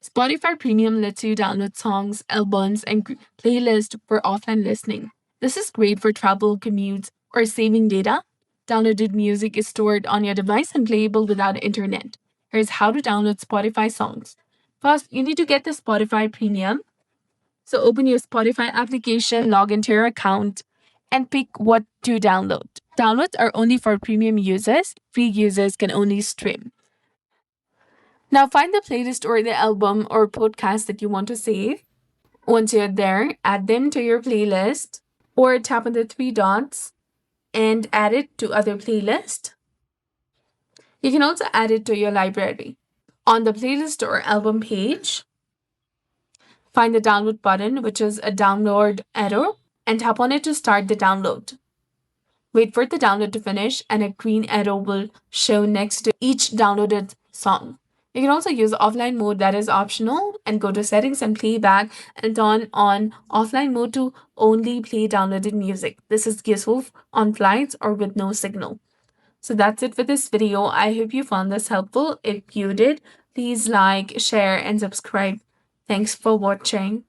Spotify Premium lets you download songs, albums, and playlists for offline listening. This is great for travel, commutes, or saving data. Downloaded music is stored on your device and playable without internet. Here's how to download Spotify songs. First, you need to get the Spotify Premium. So open your Spotify application, log into your account, and pick what to download. Downloads are only for premium users. Free users can only stream. Now find the playlist or the album or podcast that you want to save. Once you're there, add them to your playlist or tap on the three dots and add it to other playlist. You can also add it to your library. On the playlist or album page, find the download button, which is a download arrow, and tap on it to start the download. Wait for the download to finish, and a green arrow will show next to each downloaded song. You can also use offline mode, that is optional, and go to settings and playback and turn on offline mode to only play downloaded music. This is useful on flights or with no signal. So that's it for this video. I hope you found this helpful. If you did, please like, share, and subscribe. Thanks for watching.